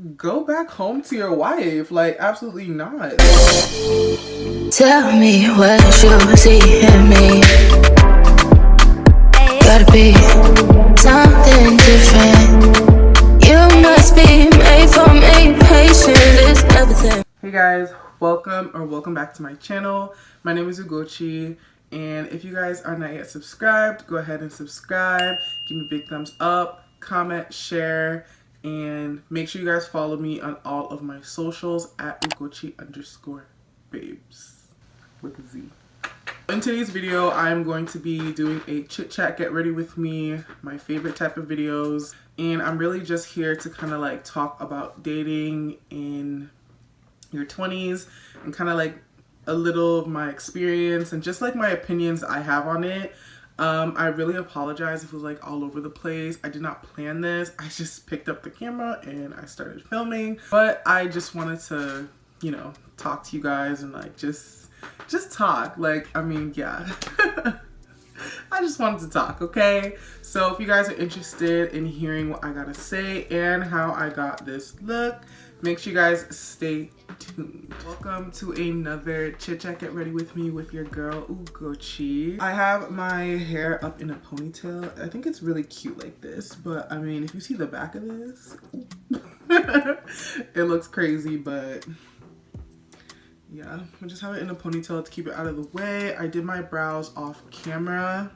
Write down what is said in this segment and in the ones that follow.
go back home to your wife. Like, absolutely not. Tell me what you see in me. Gotta be something different. You must be made for me. Patience is everything. Hey guys, welcome back to my channel. My name is Ugochi, and if you guys are not yet subscribed, go ahead and subscribe. Give me a big thumbs up, comment, share, and make sure you guys follow me on all of my socials at Ugochi_babes with a Z. In today's video, I'm going to be doing a chit chat, get ready with me, my favorite type of videos, and I'm really just here to kind of like talk about dating in your 20s and kind of like a little of my experience and just like my opinions I have on it. I really apologize if it was like all over the place. I did not plan this. I just picked up the camera and I started filming, but I just wanted to, you know, talk to you guys and like just talk. Like, I mean, yeah. I just wanted to talk, okay? So if you guys are interested in hearing what I gotta say and how I got this look, make sure you guys stay tuned. Welcome to another Chit Chat Get Ready With Me with your girl, Ugochi. I have my hair up in a ponytail. I think it's really cute like this, but I mean, if you see the back of this, it looks crazy, but yeah, I just have it in a ponytail to keep it out of the way. I did my brows off camera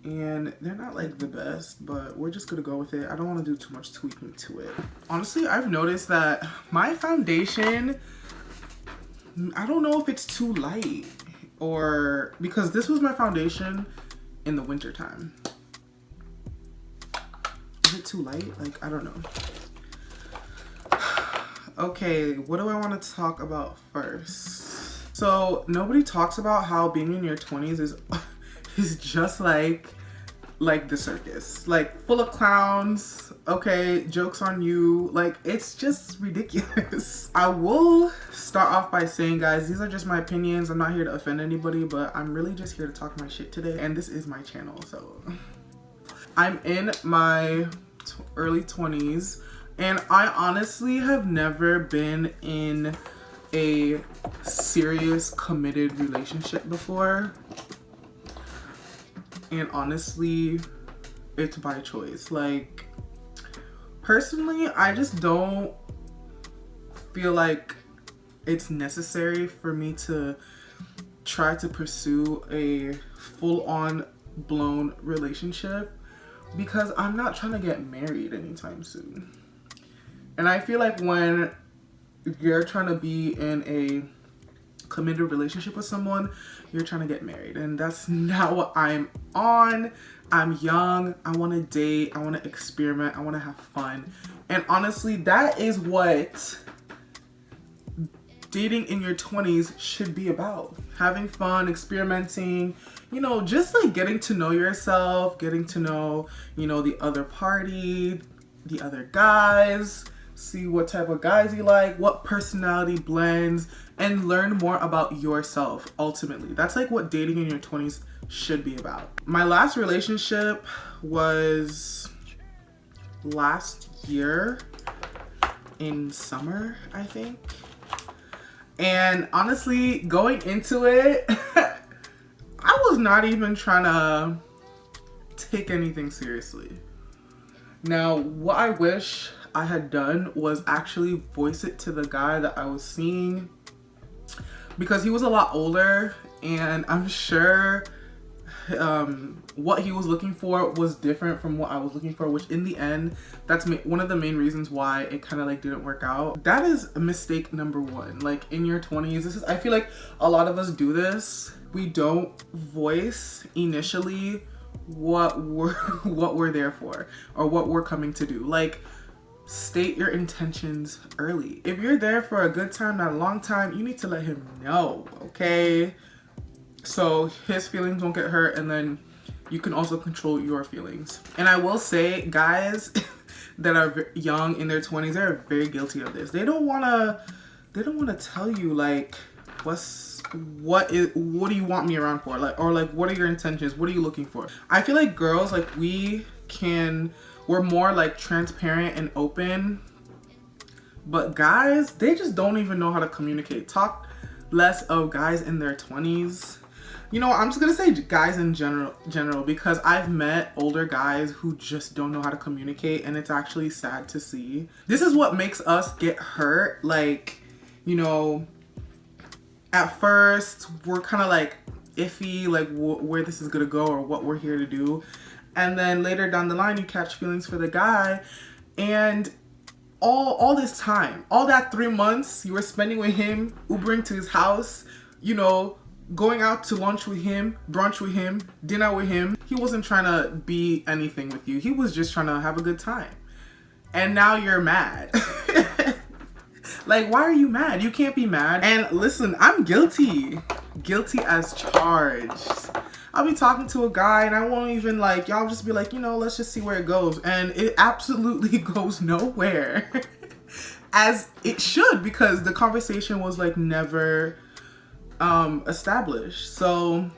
and they're not like the best, but we're just gonna go with it. I don't want to do too much tweaking to it. Honestly, I've noticed that my foundation, I don't know if it's too light or because this was my foundation in the winter time. Is it too light? Like, I don't know. Okay, what do I want to talk about first? So nobody talks about how being in your 20s is just like the circus, like full of clowns. Okay, jokes on you. Like, it's just ridiculous. I will start off by saying, guys, these are just my opinions. I'm not here to offend anybody, but I'm really just here to talk my shit today, and this is my channel. So I'm in my early 20s. And I honestly have never been in a serious committed relationship before. And honestly, it's by choice. Like, personally, I just don't feel like it's necessary for me to try to pursue a full-on blown relationship because I'm not trying to get married anytime soon. And I feel like when you're trying to be in a committed relationship with someone, you're trying to get married. And that's not what I'm on. I'm young. I want to date. I want to experiment. I want to have fun. And honestly, that is what dating in your 20s should be about. Having fun, experimenting, you know, just like getting to know yourself, getting to know, you know, the other party, the other guys. See what type of guys you like, what personality blends, and learn more about yourself ultimately. That's like what dating in your 20s should be about. My last relationship was last year in summer, I think. And honestly, going into it, I was not even trying to take anything seriously. Now, what I wish I had done was actually voice it to the guy that I was seeing, because he was a lot older and I'm sure what he was looking for was different from what I was looking for, which in the end, that's one of the main reasons why it kind of like didn't work out. That is mistake number one. Like, in your 20s, I feel like a lot of us do this. We don't voice initially what we're there for or what we're coming to do. Like, state your intentions early. If you're there for a good time, not a long time, you need to let him know, okay? So his feelings won't get hurt, and then you can also control your feelings. And I will say, guys that are young in their 20s, they're very guilty of this. They don't wanna tell you like what do you want me around for? Like, or like, what are your intentions? What are you looking for? I feel like girls, like, we're more like transparent and open But guys, they just don't even know how to communicate. Talk less of guys in their 20s. You know, I'm just gonna say guys in general because I've met older guys who just don't know how to communicate, and it's actually sad to see. This is what makes us get hurt. Like, you know, at first we're kind of like iffy, like where this is gonna go or what we're here to do. And then later down the line, you catch feelings for the guy, and all this time, all that 3 months you were spending with him, Ubering to his house, you know, going out to lunch with him, brunch with him, dinner with him. He wasn't trying to be anything with you. He was just trying to have a good time. And now you're mad. Like, why are you mad? You can't be mad. And listen, I'm guilty. Guilty as charged. I'll be talking to a guy and I won't even like, y'all just be like, you know, let's just see where it goes. And it absolutely goes nowhere. As it should, because the conversation was like never established. So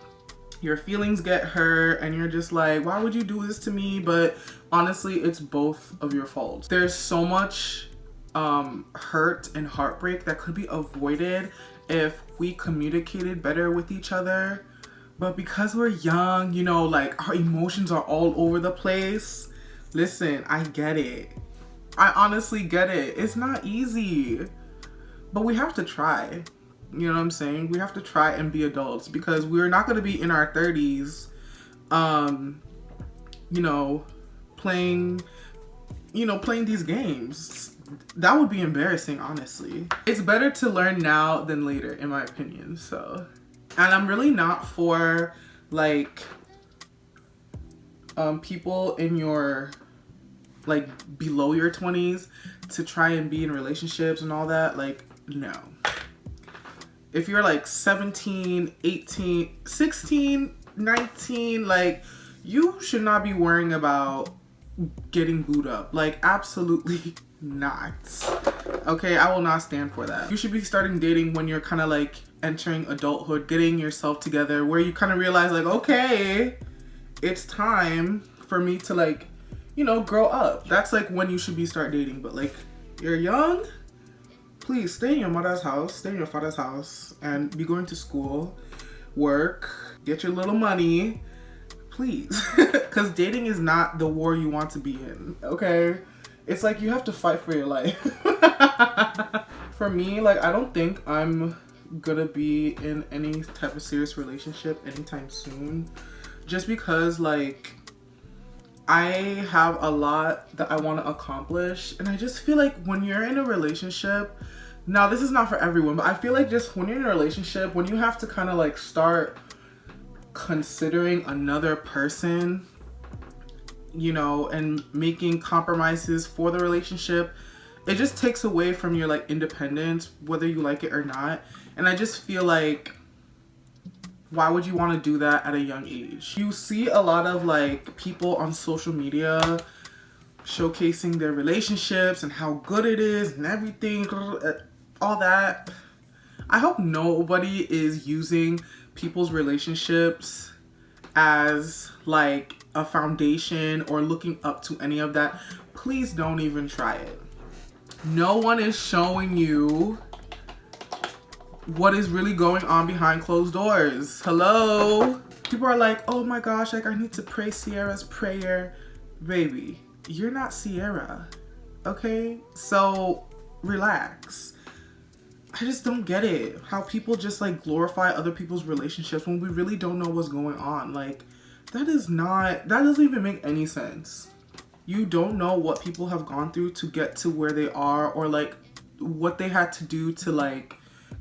your feelings get hurt and you're just like, why would you do this to me? But honestly, it's both of your faults. There's so much hurt and heartbreak that could be avoided if we communicated better with each other. But because we're young, you know, like our emotions are all over the place. Listen, I get it. I honestly get it. It's not easy, but we have to try. You know what I'm saying? We have to try and be adults because we're not going to be in our 30s, you know, playing these games. That would be embarrassing, honestly. It's better to learn now than later, in my opinion. So, and I'm really not for like people in your like below your 20s to try and be in relationships and all that. Like, no. If you're like 17, 18, 16, 19, like you should not be worrying about getting booed up. Like, absolutely not. Okay, I will not stand for that. You should be starting dating when you're kind of like entering adulthood, getting yourself together, where you kind of realize like, okay, it's time for me to like, you know, grow up. That's like when you should be start dating. But like, you're young, please stay in your mother's house, stay in your father's house, and be going to school, work, get your little money, please. Because dating is not the war you want to be in, okay? It's like you have to fight for your life. For me, like, I don't think I'm gonna be in any type of serious relationship anytime soon. Just because, like, I have a lot that I want to accomplish. And I just feel like when you're in a relationship, now this is not for everyone, but I feel like just when you're in a relationship, when you have to kind of like start considering another person, you know, and making compromises for the relationship, it just takes away from your like independence, whether you like it or not. And I just feel like, why would you want to do that at a young age? You see a lot of like people on social media showcasing their relationships and how good it is and everything, all that. I hope nobody is using people's relationships as like a foundation or looking up to any of that. Please don't even try it. No one is showing you what is really going on behind closed doors. Hello? People are like, oh my gosh, like I need to pray Sierra's prayer. Baby, you're not Sierra, okay? So relax. I just don't get it. How people just like glorify other people's relationships when we really don't know what's going on. Like, that doesn't even make any sense. You don't know what people have gone through to get to where they are, or like what they had to do to like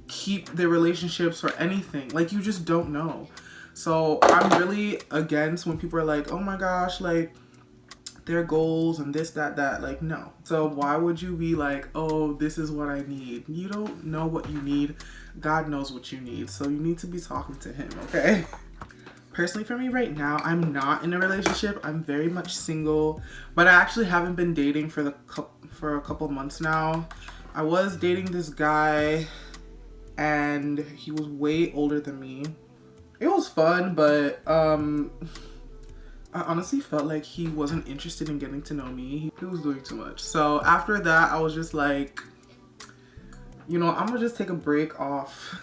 keep their relationships or anything. Like, you just don't know. So I'm really against when people are like, oh my gosh, like their goals and this, that. Like, no. So why would you be like, oh, this is what I need? You don't know what you need. God knows what you need. So you need to be talking to him, okay? Personally, for me right now, I'm not in a relationship. I'm very much single, but I actually haven't been dating for a couple months now. I was dating this guy and he was way older than me. It was fun, but I honestly felt like he wasn't interested in getting to know me. He was doing too much. So after that, I was just like, You know, I'm gonna just take a break off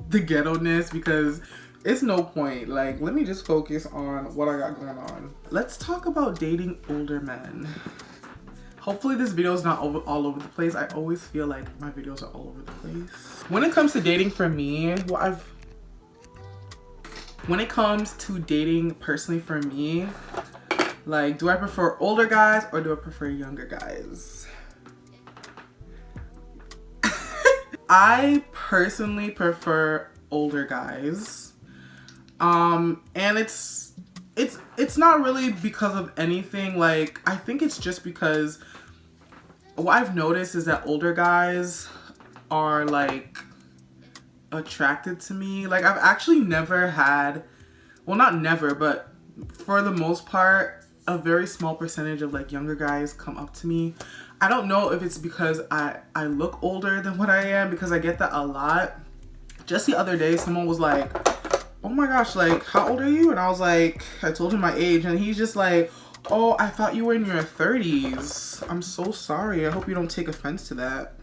the ghetto-ness because it's no point. Like, let me just focus on what I got going on. Let's talk about dating older men. Hopefully this video is not all over the place. I always feel like my videos are all over the place. When it comes to dating for me, when it comes to dating personally for me, like, do I prefer older guys or do I prefer younger guys? I personally prefer older guys. And it's not really because of anything. Like, I think it's just because what I've noticed is that older guys are like attracted to me. Like, I've actually never had, well, not never, but for the most part, a very small percentage of like younger guys come up to me. I don't know if it's because I look older than what I am, because I get that a lot. Just the other day, someone was like, oh my gosh, like, how old are you? And I was like, I told him my age, and he's just like, oh, I thought you were in your 30s. I'm so sorry. I hope you don't take offense to that.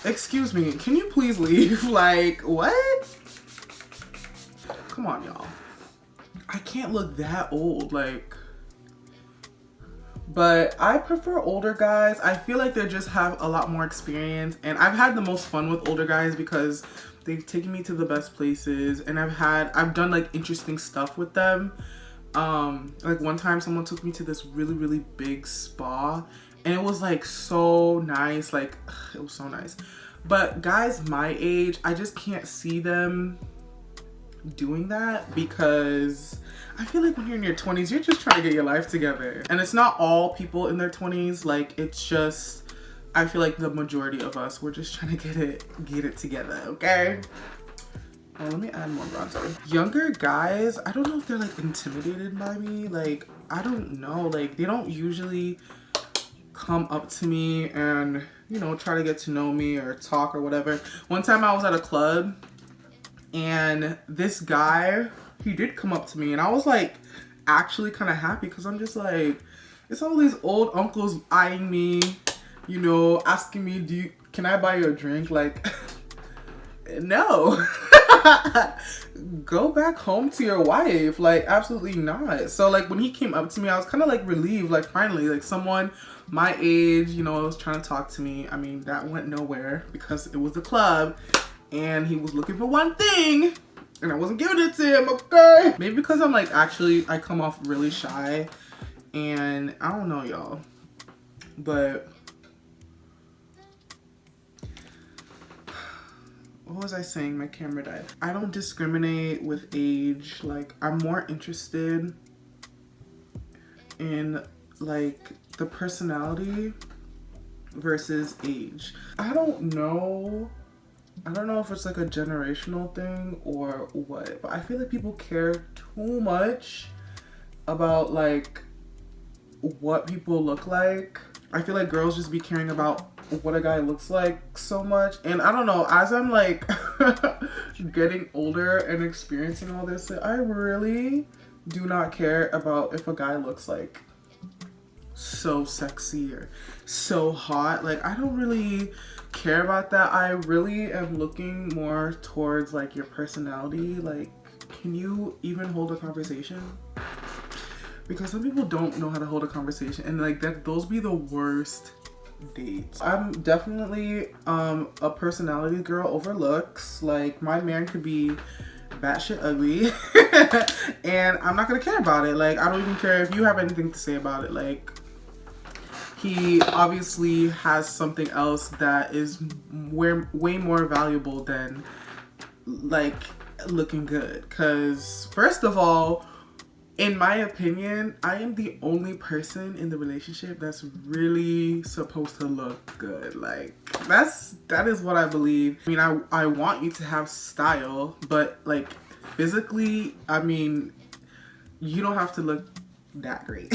Excuse me, can you please leave? Like, what? Come on, y'all. I can't look that old, like. But I prefer older guys. I feel like they just have a lot more experience, and I've had the most fun with older guys because they've taken me to the best places, and I've done like interesting stuff with them. Like one time someone took me to this really, really big spa, and it was like so nice. Like, it was so nice. But guys my age, I just can't see them doing that, because I feel like when you're in your 20s, you're just trying to get your life together. And it's not all people in their 20s. Like, it's just, I feel like the majority of us, we're just trying to get it together, okay? Oh, let me add more bronzer. Younger guys, I don't know if they're like intimidated by me. Like, I don't know. Like, they don't usually come up to me and, you know, try to get to know me or talk or whatever. One time I was at a club, and this guy, he did come up to me, and I was like actually kind of happy, because I'm just like, it's all these old uncles eyeing me, you know, asking me, can I buy you a drink? Like, no. Go back home to your wife. Like, absolutely not. So like when he came up to me, I was kind of like relieved, like finally, like someone my age, you know, was trying to talk to me. I mean, that went nowhere because it was a club and he was looking for one thing and I wasn't giving it to him, okay? Maybe because I'm like, actually, I come off really shy, and I don't know, y'all, but what was I saying? My camera died. I don't discriminate with age. Like, I'm more interested in like the personality versus age. I don't know if it's like a generational thing or what, but I feel like people care too much about like what people look like. I feel like girls just be caring about what a guy looks like so much. And I don't know, as I'm like getting older and experiencing all this, I really do not care about if a guy looks like so sexy or so hot. Like, I don't really care about that. I really am looking more towards like your personality. Like, can you even hold a conversation? Because some people don't know how to hold a conversation, and like that, those be the worst dates. I'm definitely a personality girl over looks. Like, my man could be batshit ugly and I'm not gonna care about it. Like, I don't even care if you have anything to say about it. Like, he obviously has something else that is way more valuable than like looking good. Because first of all, in my opinion, I am the only person in the relationship that's really supposed to look good. Like, that is what I believe. I mean, I want you to have style, but like physically, I mean, you don't have to look that great.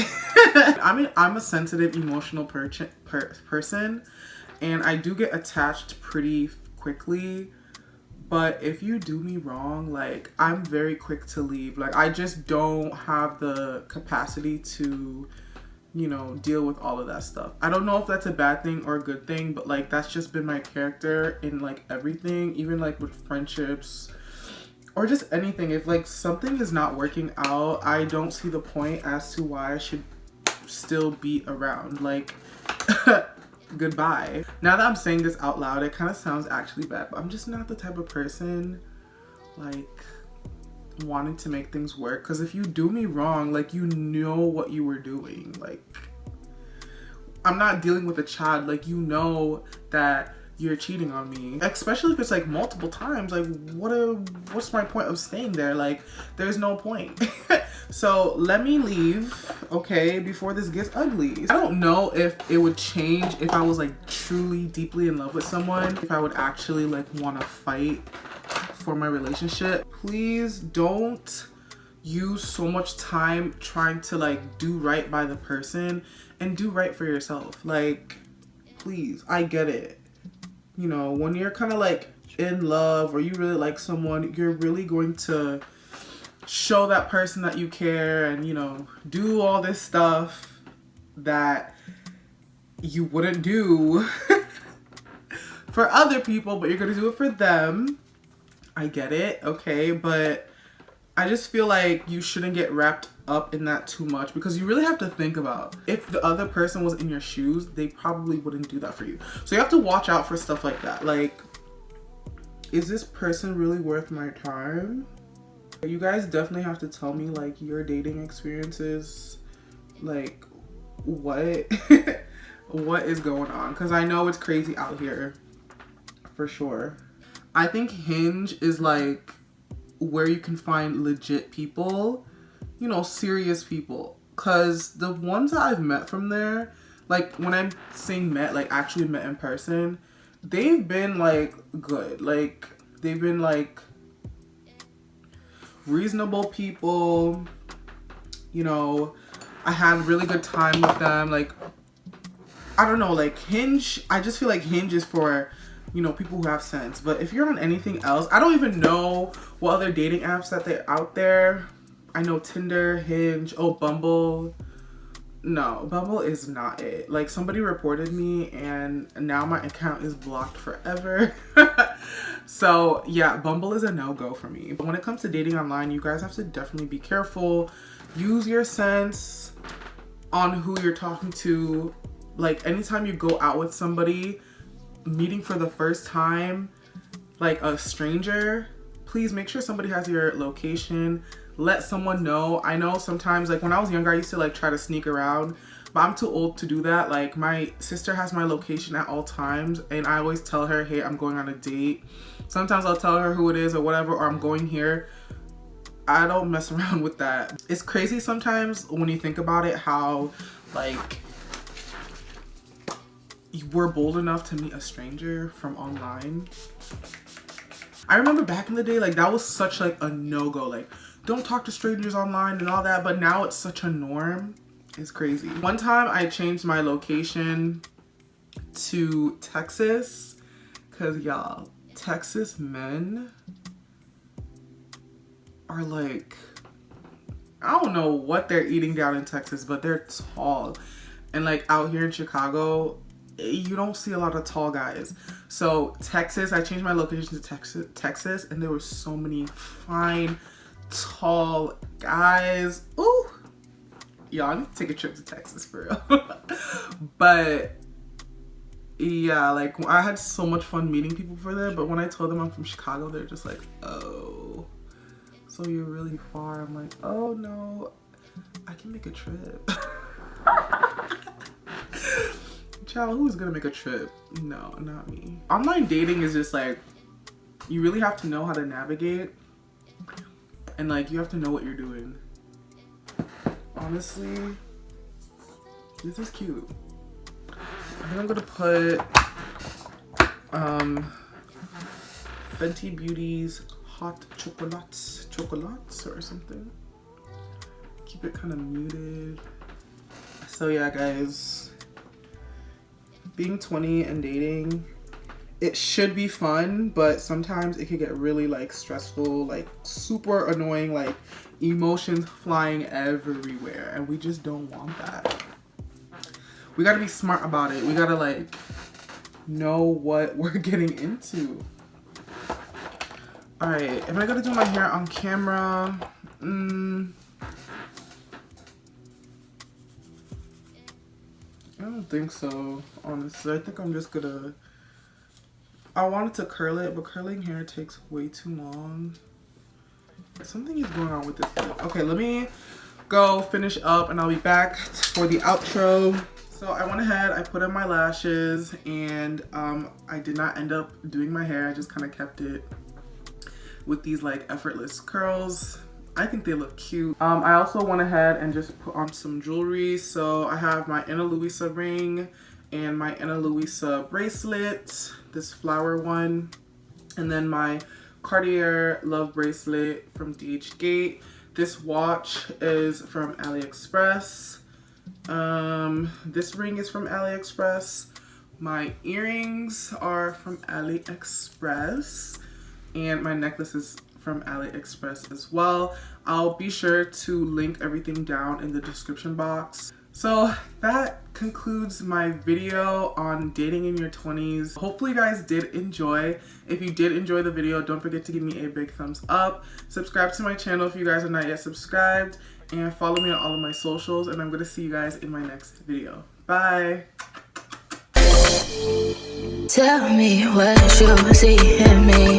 I mean, I'm a sensitive, emotional person, and I do get attached pretty quickly. But if you do me wrong, like, I'm very quick to leave. Like, I just don't have the capacity to you know, deal with all of that stuff. I don't know if that's a bad thing or a good thing, but like that's just been my character in like everything, even like with friendships or just anything. If like something is not working out, I don't see the point as to why I should still be around. Like goodbye. Now that I'm saying this out loud, it kind of sounds actually bad, but I'm just not the type of person like wanting to make things work, because if you do me wrong, like, you know what you were doing. Like, I'm not dealing with a child. Like, you know that you're cheating on me, especially if it's like multiple times. Like, what's my point of staying there? Like, there's no point. So let me leave, okay, before this gets ugly. I don't know if it would change if I was like truly deeply in love with someone, if I would actually like want to fight for my relationship. Please don't use so much time trying to like do right by the person, and do right for yourself. Like, please, I get it. You know, when you're kind of like in love or you really like someone, you're really going to show that person that you care and, you know, do all this stuff that you wouldn't do for other people, but you're going to do it for them. I get it, okay, but I just feel like you shouldn't get wrapped up in that too much, because you really have to think about, if the other person was in your shoes, they probably wouldn't do that for you. So you have to watch out for stuff like that. Like, is this person really worth my time? You guys definitely have to tell me like your dating experiences, like what what is going on, because I know it's crazy out here for sure. I think Hinge is like where you can find legit people, you know, serious people. Because the ones that I've met from there, like when I'm saying met, like actually met in person, they've been like good. Like they've been like reasonable people, you know, I had a really good time with them. Like, I don't know, like Hinge, I just feel like Hinge is for, you know, people who have sense. But if you're on anything else, I don't even know what other dating apps that they're out there. I know Tinder, Hinge, oh, Bumble. No, Bumble is not it. Like, somebody reported me and now my account is blocked forever. So yeah, Bumble is a no-go for me. But when it comes to dating online, you guys have to definitely be careful. Use your sense on who you're talking to. Like, anytime you go out with somebody, meeting for the first time, like a stranger, please make sure somebody has your location. Let someone know. I know sometimes, like when I was younger, I used to like try to sneak around, but I'm too old to do that. Like, my sister has my location at all times, and I always tell her, hey, I'm going on a date. Sometimes I'll tell her who it is or whatever, or I'm going here. I don't mess around with that. It's crazy sometimes when you think about it, how like we're bold enough to meet a stranger from online. I remember back in the day, like that was such like a no-go. Like, don't talk to strangers online and all that, but now it's such a norm. It's crazy. One time I changed my location to Texas, because y'all, Texas men are like, I don't know what they're eating down in Texas, but they're tall. And like out here in Chicago, you don't see a lot of tall guys. So Texas, I changed my location to Texas, and there were so many fine, tall guys. Ooh, y'all, I need to take a trip to Texas for real. But yeah, like I had so much fun meeting people for there, but when I told them I'm from Chicago, they're just like, oh, so you're really far. I'm like, oh no, I can make a trip. Child, who's gonna make a trip? No, not me. Online dating is just like, you really have to know how to navigate, and like you have to know what you're doing. Honestly, this is cute. I think I'm gonna put Fenty Beauty's Hot Chocolates or something. Keep it kind of muted. So yeah, guys, being 20 and dating, it should be fun, but sometimes it can get really like stressful, like super annoying, like emotions flying everywhere, and we just don't want that. we gotta be smart about it. We gotta like know what we're getting into. All right, am I gonna do my hair on camera? I don't think so, honestly. I think I'm just gonna, I wanted to curl it, but curling hair takes way too long. Something is going on with this lip. Okay, let me go finish up and I'll be back for the outro. So I went ahead, I put in my lashes, and I did not end up doing my hair. I just kind of kept it with these like effortless curls. I think they look cute. I also went ahead and just put on some jewelry. So I have my Ana Luisa ring and my Ana Luisa bracelet, this flower one, and then my Cartier Love bracelet from DH-Gate. This watch is from AliExpress. This ring is from AliExpress. My earrings are from AliExpress. And my necklace is from AliExpress as well. I'll be sure to link everything down in the description box. So that concludes my video on dating in your 20s. Hopefully you guys did enjoy. If you did enjoy the video, don't forget to give me a big thumbs up. Subscribe to my channel if you guys are not yet subscribed. And follow me on all of my socials. And I'm going to see you guys in my next video. Bye. Tell me what you see in me.